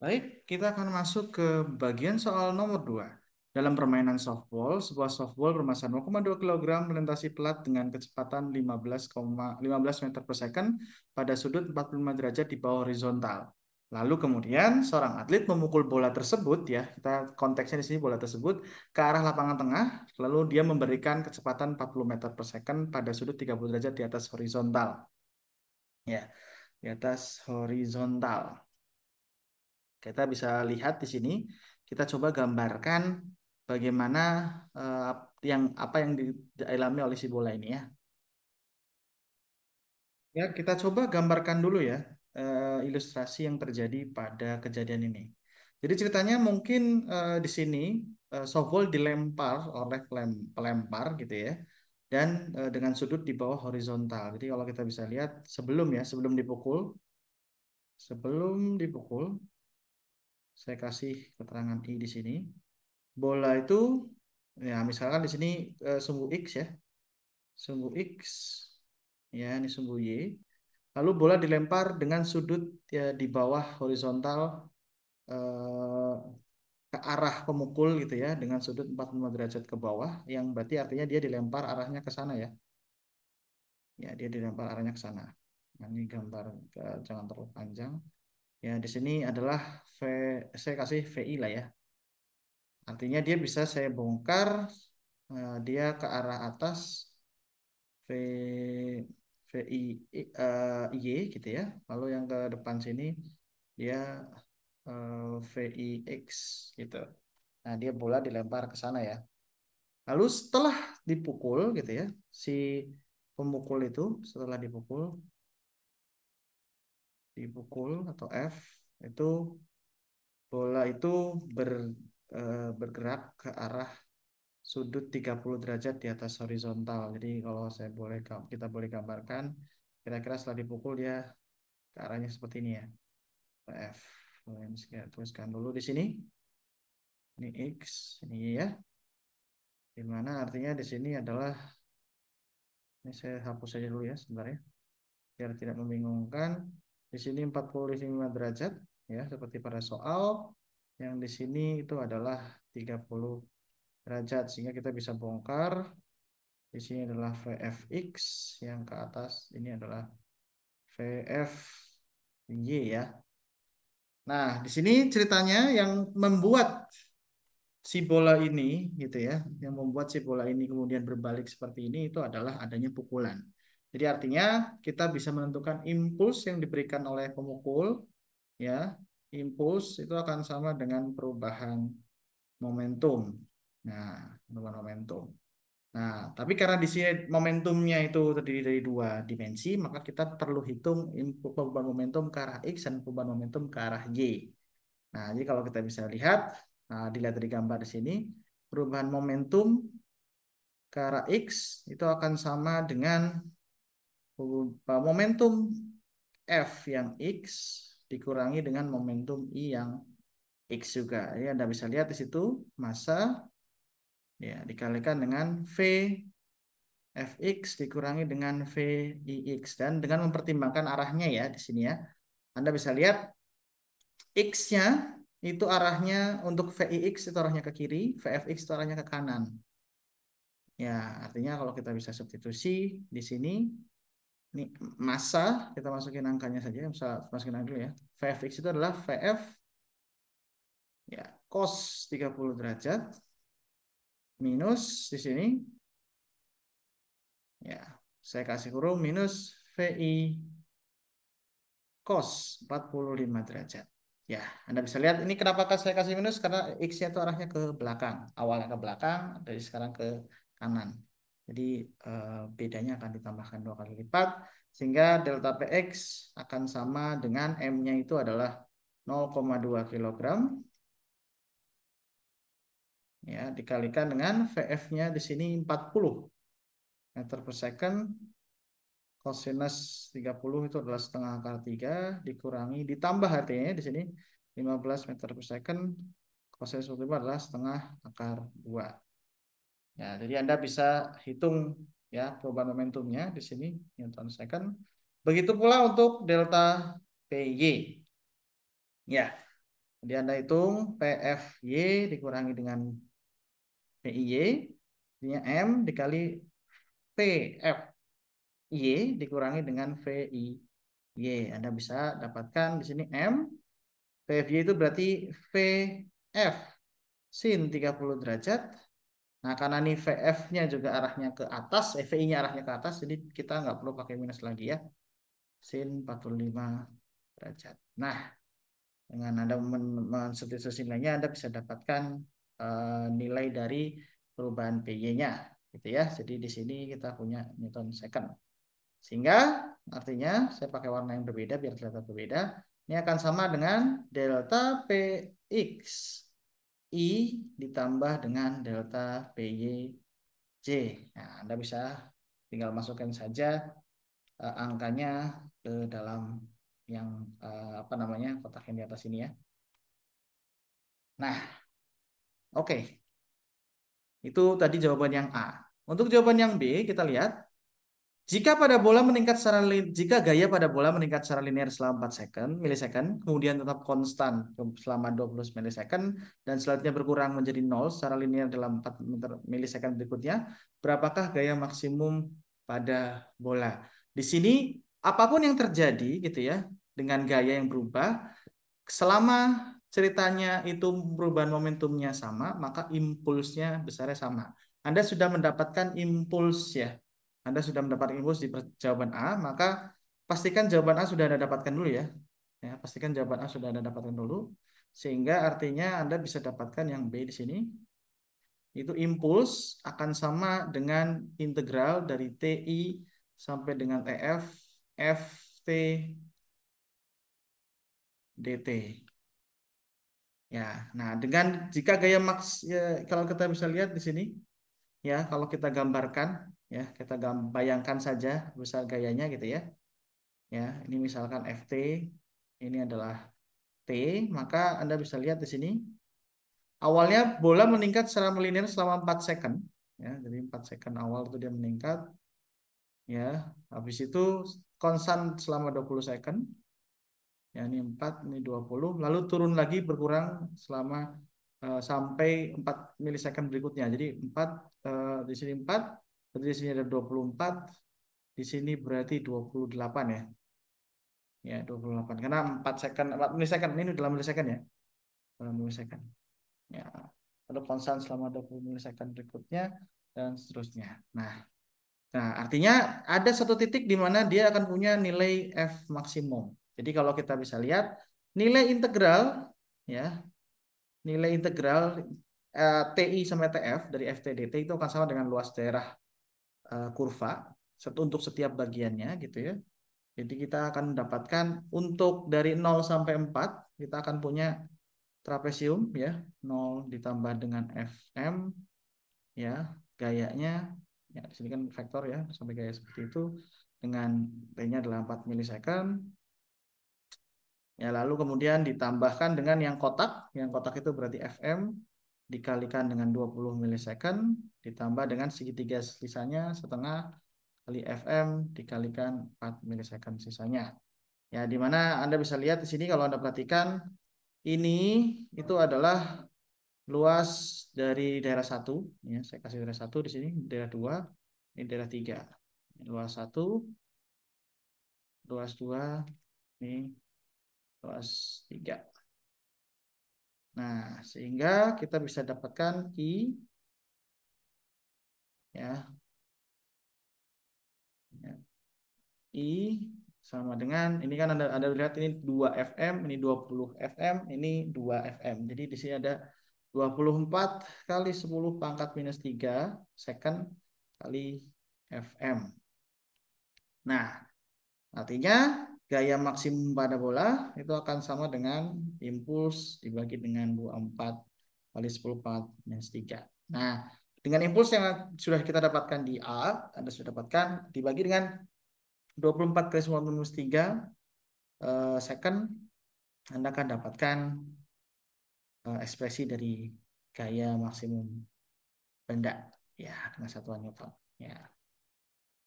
Baik, kita akan masuk ke bagian soal nomor 2. Dalam permainan softball, sebuah softball bermassa 0,2 kg melintasi pelat dengan kecepatan 15 meter per second pada sudut 45 derajat di bawah horizontal. Lalu kemudian seorang atlet memukul bola tersebut, ya, kita konteksnya di sini bola tersebut ke arah lapangan tengah, lalu dia memberikan kecepatan 40 meter per second pada sudut 30 derajat di atas horizontal. Ya, di atas horizontal. Kita bisa lihat di sini, kita coba gambarkan bagaimana apa yang dialami oleh si bola ini, ya. Ya, kita coba gambarkan dulu, ya, ilustrasi yang terjadi pada kejadian ini. Jadi ceritanya mungkin di sini softball dilempar oleh pelempar gitu, ya. Dan dengan sudut di bawah horizontal. Jadi kalau kita bisa lihat sebelum dipukul, saya kasih keterangan I di sini. Bola itu, ya, misalkan di sini sumbu X, ya, sumbu X, ya, ini sumbu Y. Lalu bola dilempar dengan sudut, ya, di bawah horizontal, eh, ke arah pemukul gitu, ya, dengan sudut 45 derajat ke bawah, yang berarti artinya dia dilempar arahnya ke sana, ya. Ya, dia dilempar arahnya ke sana. Nah, ini gambar, jangan terlalu panjang. Ya, di sini adalah saya kasih VI lah, ya. Artinya dia bisa saya bongkar, dia ke arah atas, V VI Y gitu, ya. Lalu yang ke depan sini dia VIX gitu. Nah, dia bola dilempar ke sana, ya. Lalu setelah dipukul gitu, ya, si pemukul itu setelah dipukul atau F itu, bola itu ber, bergerak ke arah sudut 30 derajat di atas horizontal. Jadi kalau kita boleh gambarkan kira-kira setelah dipukul dia ke arahnya seperti ini, ya. F. Kemudian saya tuliskan dulu di sini. Ini X, ini Y, ya. Dimana artinya di sini adalah, ini saya hapus saja dulu, ya, sebentar, ya, biar tidak membingungkan. Di sini 45 derajat, ya, seperti pada soal. Yang di sini itu adalah 30 derajat, sehingga kita bisa bongkar. Di sini adalah VFX, yang ke atas ini adalah VFY, ya. Nah, di sini ceritanya yang membuat si bola ini gitu, ya, yang membuat si bola ini kemudian berbalik seperti ini itu adalah adanya pukulan. Jadi artinya kita bisa menentukan impuls yang diberikan oleh pemukul, ya. Impuls itu akan sama dengan perubahan momentum. Nah, perubahan momentum. Nah, tapi karena di sini momentumnya itu terdiri dari dua dimensi, maka kita perlu hitung perubahan momentum ke arah X dan perubahan momentum ke arah Y. Nah, jadi kalau kita bisa lihat, nah, dilihat dari gambar di sini, perubahan momentum ke arah X itu akan sama dengan momentum F yang X dikurangi dengan momentum I yang X juga. Jadi Anda bisa lihat di situ massa, ya, dikalikan dengan V Fx dikurangi dengan Vix, dan dengan mempertimbangkan arahnya, ya, di sini, ya. Anda bisa lihat X-nya itu arahnya untuk Vix itu arahnya ke kiri, Vfx itu arahnya ke kanan. Ya, artinya kalau kita bisa substitusi di sini, ini massa, kita masukin angkanya saja, bisa masukin angka dulu, ya. Vfx itu adalah Vf, ya, cos 30 derajat minus di sini, ya, saya kasih kurung minus Vi cos 45 derajat. Ya, Anda bisa lihat ini kenapa saya kasih minus, karena X-nya itu arahnya ke belakang. Awalnya ke belakang, dari sekarang ke kanan. Jadi bedanya akan ditambahkan 2 kali lipat, sehingga delta Px akan sama dengan M-nya itu adalah 0,2 kilogram, ya, dikalikan dengan Vf-nya di sini 40 meter per second. Kosinus 30 itu adalah setengah akar 3 dikurangi ditambah artinya di sini 15 meter per second. Kosinus 45 adalah setengah akar 2. Ya, jadi Anda bisa hitung, ya, perubahan momentumnya di sini Newton second. Begitu pula untuk delta PY. Ya. Jadi Anda hitung PFY dikurangi dengan PIY, artinya M dikali PFY dikurangi dengan VIY. Anda bisa dapatkan di sini M. PFY itu berarti VF sin 30 derajat. Nah, karena ini VF-nya juga arahnya ke atas, VI-nya arahnya ke atas, jadi kita nggak perlu pakai minus lagi ya. Sin 45 derajat. Nah, dengan Anda mensubstitusi nilainya, Anda bisa dapatkan nilai dari perubahan PY-nya, gitu ya. Jadi di sini kita punya Newton second. Sehingga artinya saya pakai warna yang berbeda biar kelihatan berbeda. Ini akan sama dengan delta PX I ditambah dengan delta PY J. Nah, Anda bisa tinggal masukkan saja angkanya ke dalam yang apa namanya kotak yang di atas ini ya. Nah, oke. Itu tadi jawaban yang A. Untuk jawaban yang B, kita lihat jika gaya pada bola meningkat secara linear selama 4 milisecond, kemudian tetap konstan selama 20 milisecond dan selanjutnya berkurang menjadi 0 secara linear dalam 4 milisecond berikutnya, berapakah gaya maksimum pada bola? Di sini apapun yang terjadi gitu ya dengan gaya yang berubah, selama ceritanya itu perubahan momentumnya sama, maka impulsnya besarnya sama. Anda sudah mendapatkan impuls ya. Anda sudah mendapatkan impuls di jawaban A, maka pastikan jawaban A sudah Anda dapatkan dulu ya. Ya, pastikan jawaban A sudah Anda dapatkan dulu. Sehingga artinya Anda bisa dapatkan yang B di sini. Itu impuls akan sama dengan integral dari TI sampai dengan TF, FT dt. Ya, nah dengan jika gaya maks ya, kalau kita bisa lihat di sini ya, kalau kita gambarkan ya, kita bayangkan saja besar gayanya gitu ya. Ya, ini misalkan FT, ini adalah T, maka Anda bisa lihat di sini awalnya bola meningkat secara linear selama 4 second ya. Jadi 4 second awal itu dia meningkat ya. Habis itu konstan selama 20 second. Ya, ini 4, ini 20, lalu turun lagi berkurang selama sampai 4 milisecond berikutnya. Jadi 4 di sini 4, berarti di sini ada 24, di sini berarti 28 ya. Ya, 28. Karena 4 second, 4 milisecond ini dalam milisecond ya. Dalam milisecond. Ya. Lalu konstan selama 20 milisecond berikutnya dan seterusnya. Nah, artinya ada satu titik di mana dia akan punya nilai F maksimum. Jadi kalau kita bisa lihat nilai integral ya, nilai integral TI sampai TF dari FTDT itu akan sama dengan luas daerah kurva untuk setiap bagiannya gitu ya. Jadi kita akan mendapatkan untuk dari 0 sampai 4 kita akan punya trapesium ya, 0 ditambah dengan Fm ya, gayanya ya di sini kan vektor ya sampai gaya seperti itu dengan T-nya adalah 4 milisecond. Ya, lalu kemudian ditambahkan dengan yang kotak itu berarti Fm dikalikan dengan 20 milisecond ditambah dengan segitiga sisanya setengah kali Fm dikalikan 4 milisecond sisanya. Ya, di mana Anda bisa lihat di sini kalau Anda perhatikan ini itu adalah luas dari daerah satu ya, saya kasih daerah satu di sini, daerah 2, ini daerah 3. Luas 1, luas 2, ini luas 3. Nah, sehingga kita bisa dapatkan I ya, ya, I sama dengan ini kan Anda lihat ini 2 FM, ini 20 FM, ini 2 FM. Jadi di sini ada 24 kali 10 pangkat minus 3 second kali FM. Nah, artinya gaya maksimum pada bola itu akan sama dengan impuls dibagi dengan 24 kali 10 pangkat minus 3. Nah, dengan impuls yang sudah kita dapatkan di A, Anda sudah dapatkan dibagi dengan 24 kali 10 minus 3 second, Anda akan dapatkan ekspresi dari gaya maksimum benda ya dengan satuan Newton. Ya.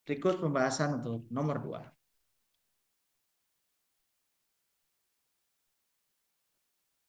Berikut pembahasan untuk nomor 2.